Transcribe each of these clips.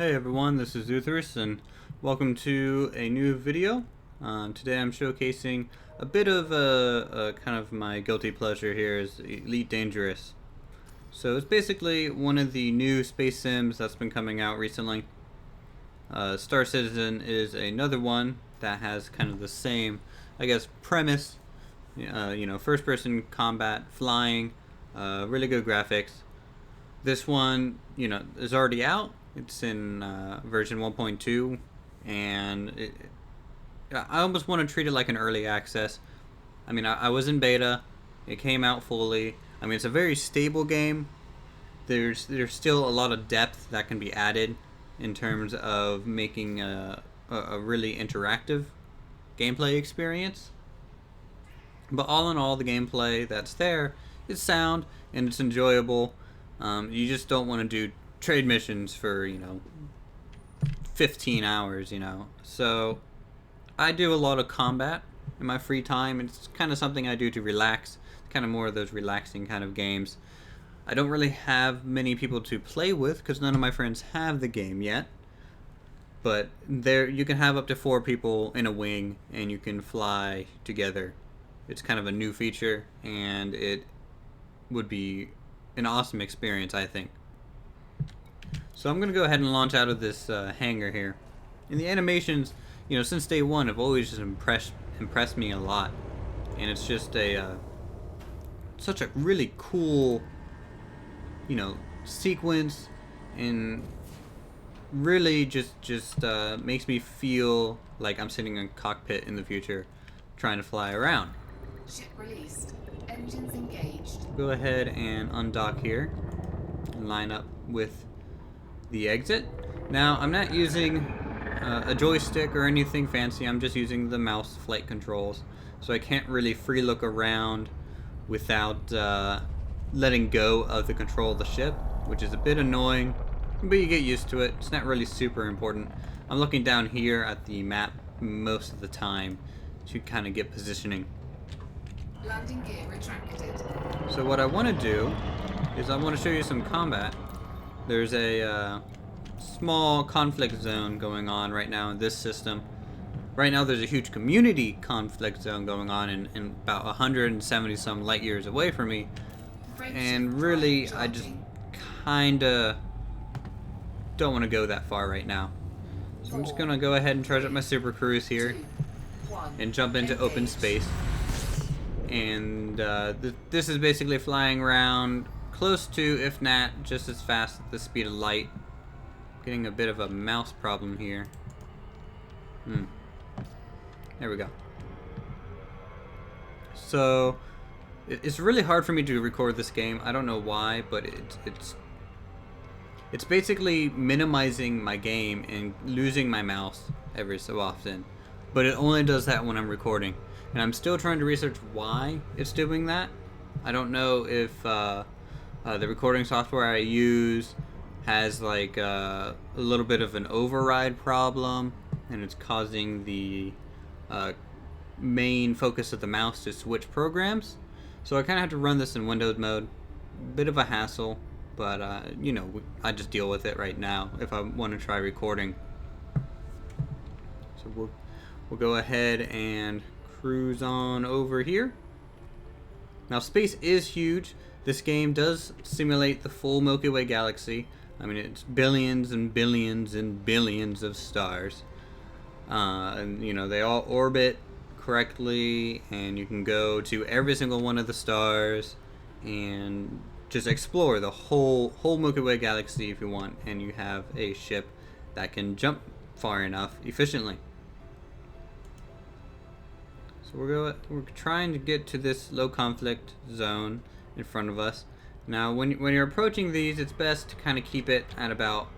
Hey everyone, this is Uthris and welcome to a new video. Today I'm showcasing a bit of a kind of my guilty pleasure here is Elite Dangerous. So it's basically one of the new space sims that's been coming out recently. Star Citizen is another one that has kind of the same, I guess, premise. First person combat, flying, really good graphics. This one, is already out. It's in version 1.2, and I almost want to treat it like an early access. I mean, I was in beta. It came out fully. I mean, it's a very stable game. There's still a lot of depth that can be added in terms of making a really interactive gameplay experience. But all in all, the gameplay that's there is sound and it's enjoyable. You just don't want to do trade missions for 15 hours. So I do a lot of combat in my free time. It's kind of something I do to relax. Kind of more of those relaxing kind of games. I don't really have many people to play with because none of my friends have the game yet. But there you can have up to 4 people in a wing and you can fly together. It's kind of a new feature and it would be an awesome experience, I think. So I'm going to go ahead and launch out of this hangar here. And the animations, since day one have always just impressed me a lot. And it's just such a really cool, sequence, and really just makes me feel like I'm sitting in a cockpit in the future trying to fly around. Ship released. Engines engaged. Go ahead and undock here and line up with the exit. Now I'm not using a joystick or anything fancy. I'm just using the mouse flight controls, so I can't really free look around without letting go of the control of the ship, which is a bit annoying, but you get used to it. It's not really super important. I'm looking down here at the map most of the time to kind of get positioning. Landing gear retracted. So what I want to do is I want to show you some combat. There's a small conflict zone going on right now in this system. Right now there's a huge community conflict zone going on in about 170 some light years away from me. And really, I just kinda don't want to go that far right now. So I'm just gonna go ahead and charge up my super cruise here and jump into open space. And this is basically flying around close to, if not just as fast at the speed of light. Getting a bit of a mouse problem here. There we go. So it's really hard for me to record this game. I don't know why, but it's basically minimizing my game and losing my mouse every so often. But it only does that when I'm recording. And I'm still trying to research why it's doing that. I don't know if the recording software I use has like a little bit of an override problem, and it's causing the main focus of the mouse to switch programs. So I kind of have to run this in Windows mode. Bit of a hassle, but I just deal with it right now if I want to try recording. So we'll go ahead and cruise on over here. Now space is huge. This game does simulate the full Milky Way galaxy. I mean, it's billions and billions and billions of stars. And they all orbit correctly, and you can go to every single one of the stars and just explore the whole Milky Way galaxy if you want, and you have a ship that can jump far enough efficiently. So we're trying to get to this low conflict zone in front of us. Now when you're approaching these, it's best to kind of keep it at about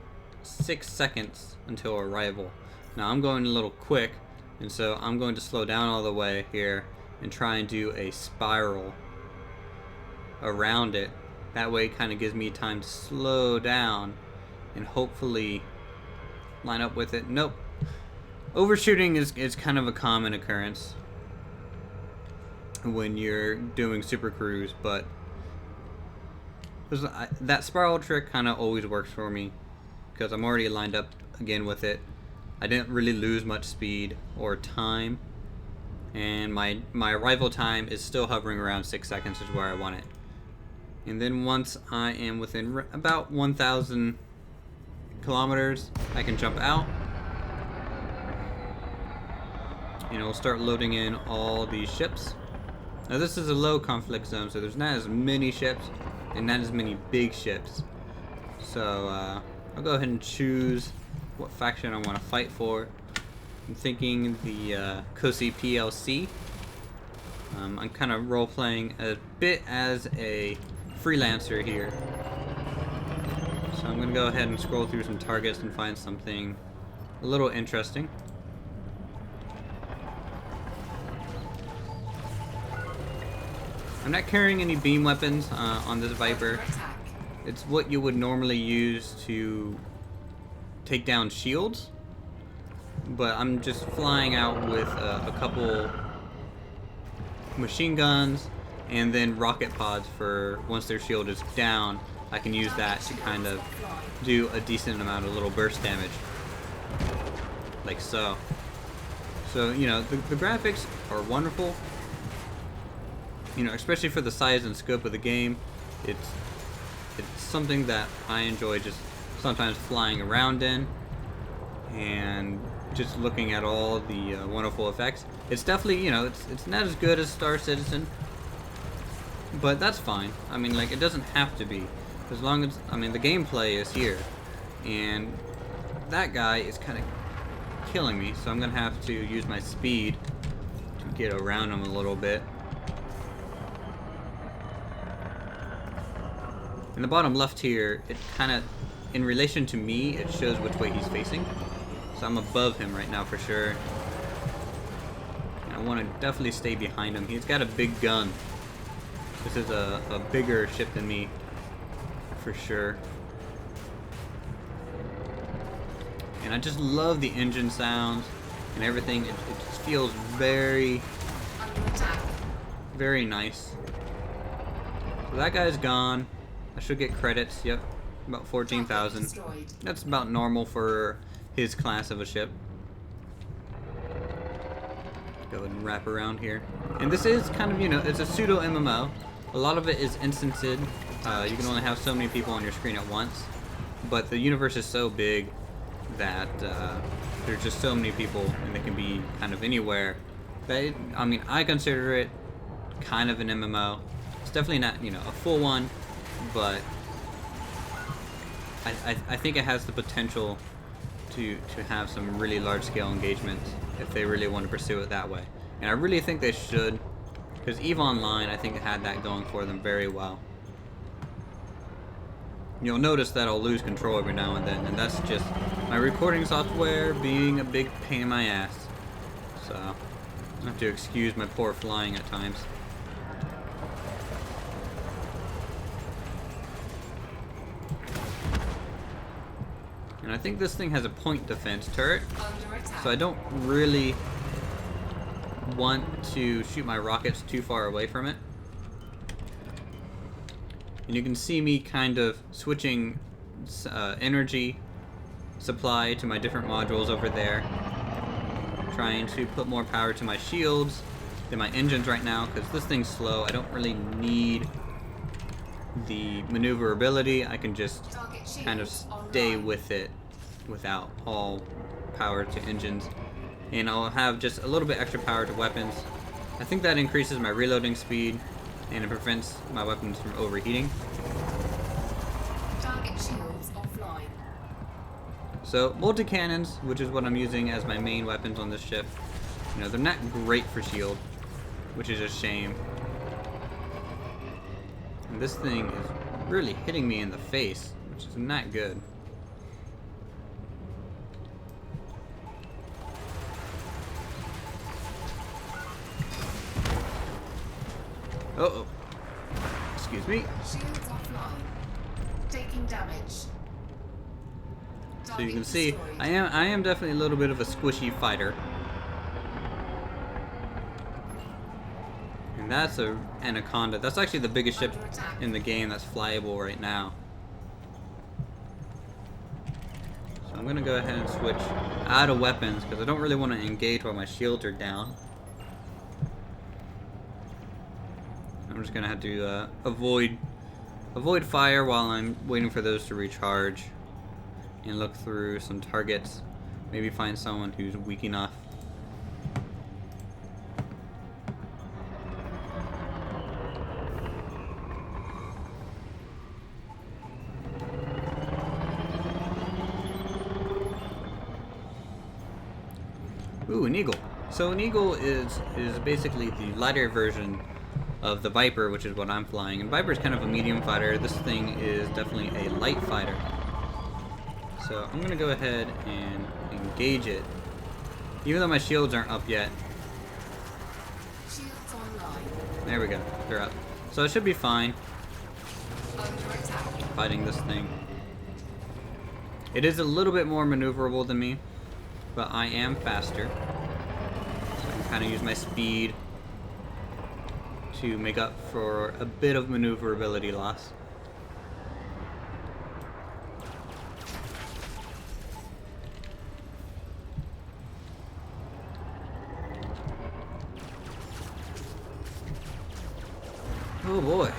6 seconds until arrival. Now I'm going a little quick, and so I'm going to slow down all the way here and try and do a spiral around it. That way it kind of gives me time to slow down and hopefully line up with it. Nope. Overshooting is kind of a common occurrence when you're doing super cruise, but that spiral trick kind of always works for me. because I'm already lined up again with it. I didn't really lose much speed or time, and my arrival time is still hovering around 6 seconds, is where I want it. And then once I am within about 1,000 kilometers, I can jump out. And we'll start loading in all these ships. Now this is a low conflict zone, so there's not as many ships and not as many big ships. So I'll go ahead and choose what faction I want to fight for. I'm thinking the Cosi PLC. I'm kind of role-playing a bit as a freelancer here. So I'm going to go ahead and scroll through some targets and find something a little interesting. I'm not carrying any beam weapons on this Viper. It's what you would normally use to take down shields, but I'm just flying out with a couple machine guns and then rocket pods for once their shield is down. I can use that to kind of do a decent amount of little burst damage, like so. So the graphics are wonderful. Especially for the size and scope of the game, it's something that I enjoy just sometimes flying around in and just looking at all the wonderful effects. It's definitely, it's not as good as Star Citizen, but that's fine. I mean, like, it doesn't have to be, as long as, the gameplay is here, and that guy is kind of killing me, so I'm gonna have to use my speed to get around him a little bit. In the bottom left here, it kind of, in relation to me, it shows which way he's facing. So I'm above him right now for sure. And I want to definitely stay behind him. He's got a big gun. This is a bigger ship than me, for sure. And I just love the engine sounds and everything. It just feels very, very nice. So that guy's gone. I should get credits, yep, about 14,000. That's about normal for his class of a ship. Go ahead and wrap around here. And this is kind of, it's a pseudo MMO. A lot of it is instanced. You can only have so many people on your screen at once. But the universe is so big that there's just so many people, and they can be kind of anywhere. But I consider it kind of an MMO. It's definitely not, a full one. But I think it has the potential to have some really large-scale engagements if they really want to pursue it that way. And I really think they should, because EVE Online, I think, had that going for them very well. You'll notice that I'll lose control every now and then, and that's just my recording software being a big pain in my ass. So I have to excuse my poor flying at times. And I think this thing has a point defense turret, so I don't really want to shoot my rockets too far away from it. And you can see me kind of switching energy supply to my different modules over there, trying to put more power to my shields than my engines right now, because this thing's slow. I don't really need the maneuverability. I can just kind of stay with it without all power to engines, and I'll have just a little bit extra power to weapons. I think that increases my reloading speed and it prevents my weapons from overheating. Target shields offline. So multi-cannons, which is what I'm using as my main weapons on this ship, they're not great for shield, which is a shame. And this thing is really hitting me in the face, which is not good. Uh-oh. Excuse me. Shields offline. Taking damage. So you can see, I am definitely a little bit of a squishy fighter. And that's a Anaconda. That's actually the biggest ship in the game that's flyable right now. I'm gonna go ahead and switch out of weapons because I don't really want to engage while my shields are down. I'm just gonna have to avoid fire while I'm waiting for those to recharge, and look through some targets. Maybe find someone who's weak enough. Ooh, an eagle. So an eagle is basically the lighter version of the Viper, which is what I'm flying. And Viper is kind of a medium fighter. This thing is definitely a light fighter. So I'm gonna go ahead and engage it, even though my shields aren't up yet. Shields online. There we go. They're up. So it should be fine Under attack. fighting this thing. It is a little bit more maneuverable than me, but I am faster. So I can kind of use my speed to make up for a bit of maneuverability loss. Oh boy.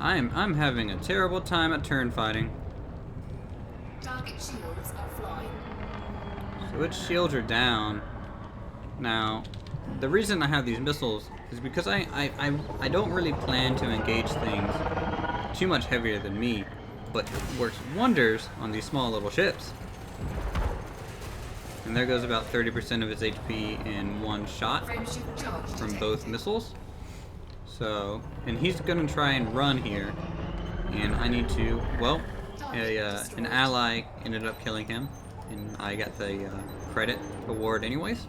I'm having a terrible time at turn fighting. Target shields offline. So its shields are down. Now, the reason I have these missiles is because I don't really plan to engage things too much heavier than me, but it works wonders on these small little ships. And there goes about 30% of its HP in one shot Frameshift charge from detected. both missiles. So, and he's gonna try and run here, and I need to, well, an ally ended up killing him, and I got the credit award anyways.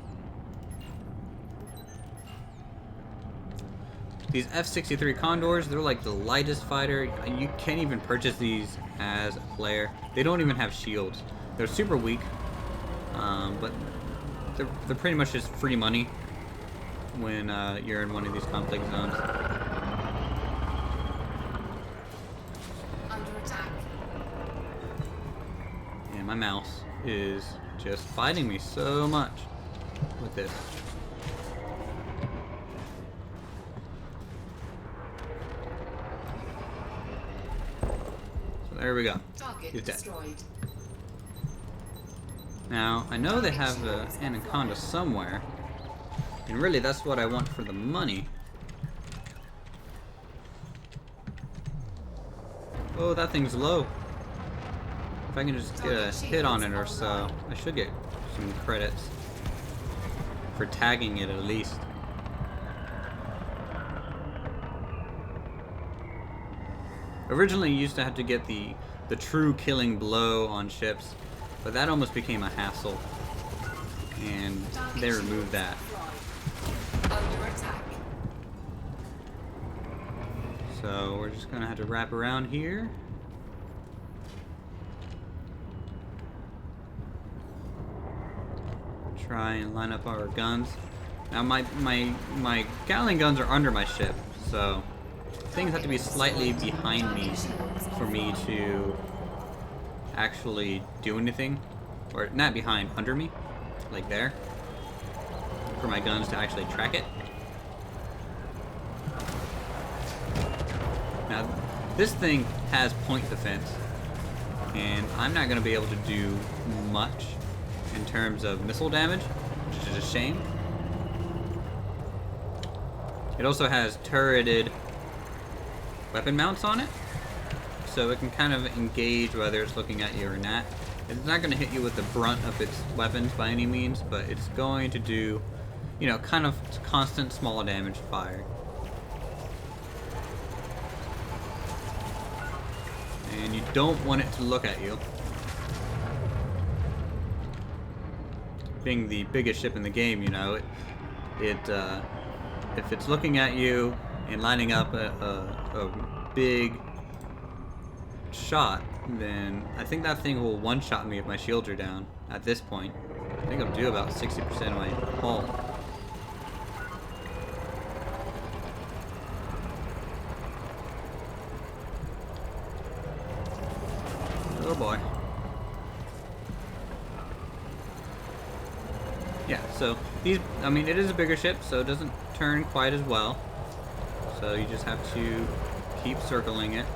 These F-63 Condors, they're like the lightest fighter. You can't even purchase these as a player. They don't even have shields. They're super weak, but they're pretty much just free money when you're in one of these conflict zones. Under attack. And my mouse is just fighting me so much with this. So there we go. Target He's dead. destroyed. Now, I know they have an anaconda somewhere, and really that's what I want for the money. Oh, that thing's low. If I can just get a hit on it or so, I should get some credits for tagging it at least. Originally, you used to have to get the true killing blow on ships, but that almost became a hassle, and they removed that. Under attack. So we're just gonna have to wrap around here. Try and line up our guns. Now my Gatling guns are under my ship, so things have to be slightly behind me for me to actually do anything. Or not behind, under me, like there, for my guns to actually track it. Now, this thing has point defense, and I'm not going to be able to do much in terms of missile damage, which is a shame. It also has turreted weapon mounts on it, so it can kind of engage whether it's looking at you or not. It's not going to hit you with the brunt of its weapons by any means, but it's going to do, you know, kind of constant small damage fire. And you don't want it to look at you. Being the biggest ship in the game, you know, if it's looking at you and lining up a big shot, then I think that thing will one-shot me if my shields are down at this point. I think I'll do about 60% of my hull. Oh boy. Yeah, so these, I mean, it is a bigger ship, so it doesn't turn quite as well. So you just have to keep circling it.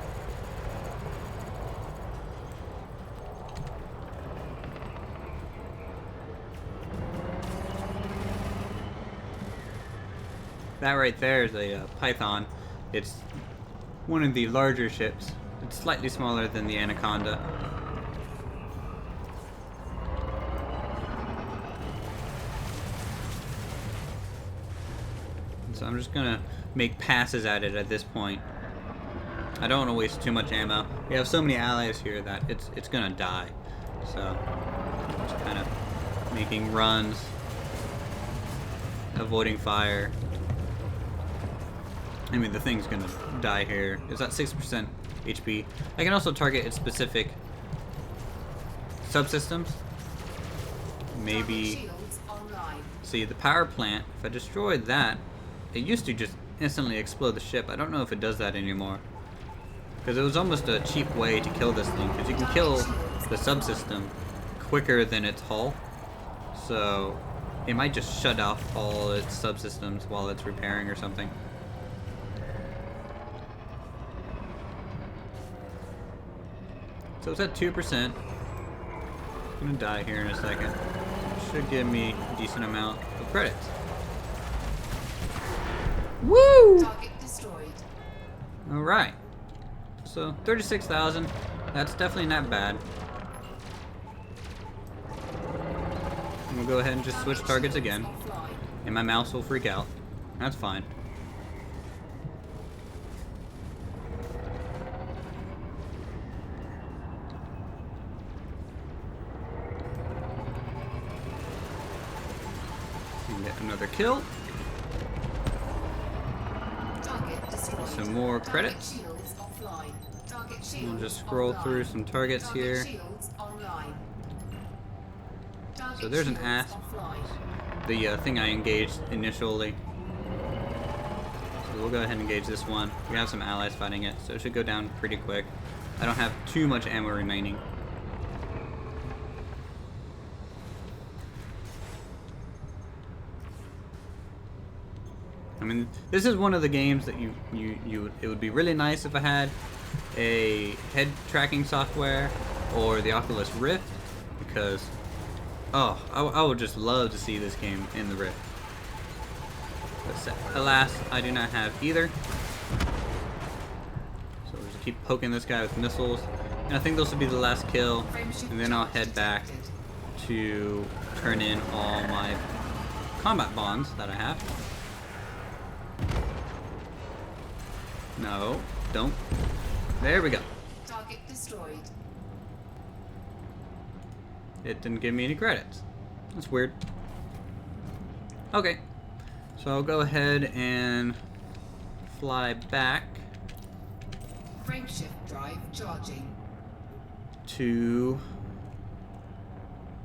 That right there is a Python. It's one of the larger ships. It's slightly smaller than the Anaconda. So I'm just gonna make passes at it at this point. I don't want to waste too much ammo. We have so many allies here that it's gonna die. So just kind of making runs, avoiding fire. I mean, the thing's gonna die here. It's at 6% HP. I can also target its specific subsystems. Maybe. See, the power plant, if I destroyed that, it used to just instantly explode the ship. I don't know if it does that anymore. Because it was almost a cheap way to kill this thing. Because you can kill the subsystem quicker than its hull. So it might just shut off all its subsystems while it's repairing or something. So it's at 2%. It's gonna die here in a second. Should give me a decent amount of credits. Woo! Target destroyed. Alright. So 36,000. That's definitely not bad. I'm gonna go ahead and just switch targets again. And my mouse will freak out. That's fine. Get another kill. Some more credits. We'll just scroll through some targets here. So there's an asp. The thing I engaged initially. So we'll go ahead and engage this one. We have some allies fighting it, so it should go down pretty quick. I don't have too much ammo remaining. I mean, this is one of the games that it would be really nice if I had a head tracking software or the Oculus Rift, because I would just love to see this game in the Rift. But alas, I do not have either. So we'll just keep poking this guy with missiles, and I think this will be the last kill, and then I'll head back to turn in all my combat bonds that I have. No, don't. There we go. Target destroyed. It didn't give me any credits. That's weird. Okay. So I'll go ahead and fly back Frameshift drive charging. to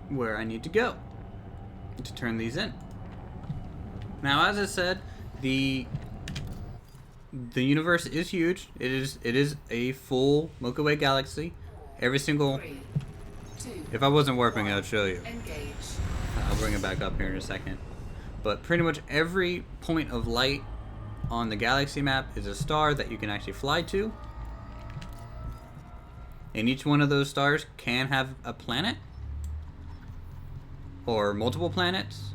where I need to go to turn these in. Now, as I said, the universe is huge. It is a full Milky Way galaxy. Every single. 3, 2, If I wasn't warping, I'd show you. engage. I'll bring it back up here in a second. But pretty much every point of light on the galaxy map is a star that you can actually fly to. And each one of those stars can have a planet, or multiple planets,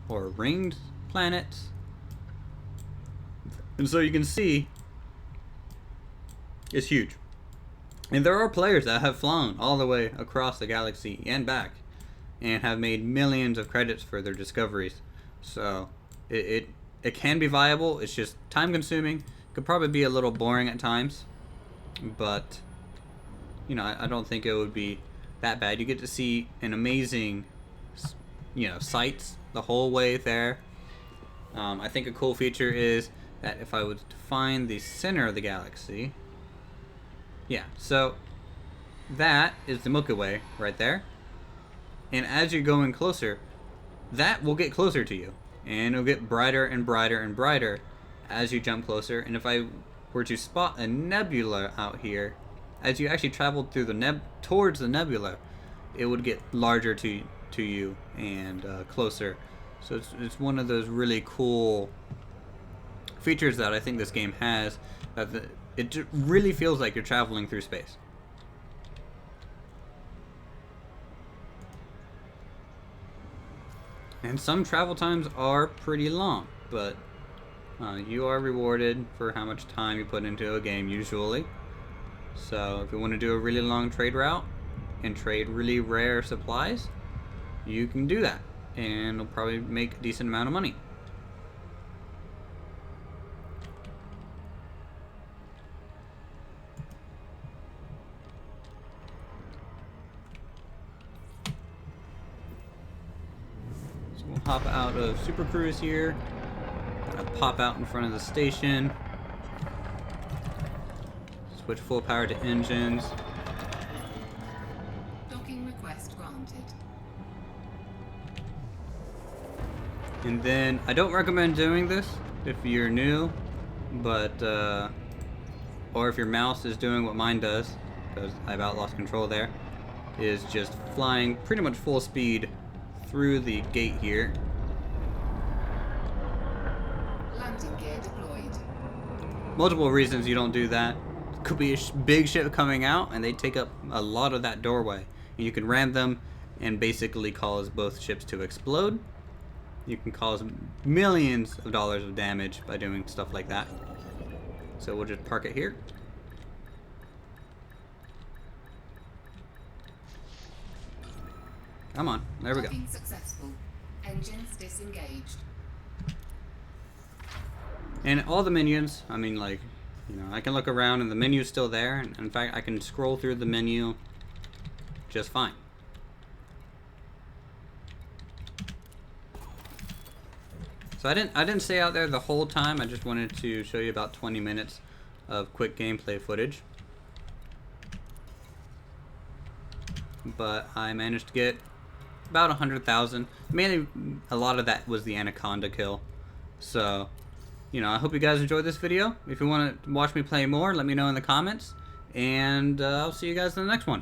or ringed planets. And so you can see it's huge. And there are players that have flown all the way across the galaxy and back and have made millions of credits for their discoveries. So it can be viable. It's just time consuming. Could probably be a little boring at times, but you know, I don't think it would be that bad. You get to see an amazing, you know, sights the whole way there. I think a cool feature is that if I was to find the center of the galaxy, yeah, so that is the Milky Way right there. And as you're going closer, that will get closer to you. And it'll get brighter and brighter and brighter as you jump closer. And if I were to spot a nebula out here, as you actually traveled through the towards the nebula, it would get larger to you and closer. So it's one of those really cool features that I think this game has, that it really feels like you're traveling through space. And some travel times are pretty long, but you are rewarded for how much time you put into a game usually. So if you want to do a really long trade route and trade really rare supplies, you can do that, and it'll probably make a decent amount of money. So we'll hop out of Super Cruise here, pop out in front of the station, switch full power to engines. Docking request granted. And then, I don't recommend doing this if you're new, but, or if your mouse is doing what mine does, because I about lost control there, is just flying pretty much full speed through the gate here. Landing gear deployed. Multiple reasons you don't do that. Could be a big ship coming out, and they take up a lot of that doorway. And you can ram them and basically cause both ships to explode. You can cause millions of dollars of damage by doing stuff like that. So we'll just park it here. Come on, there we go. Docking successful. Engines disengaged. And all the minions, I mean, like, you know, I can look around and the menu's still there. And in fact, I can scroll through the menu just fine. So I didn't stay out there the whole time. I just wanted to show you about 20 minutes of quick gameplay footage. But I managed to get about 100,000. Mainly, a lot of that was the Anaconda kill. So, you know, I hope you guys enjoyed this video. If you want to watch me play more, let me know in the comments. And I'll see you guys in the next one.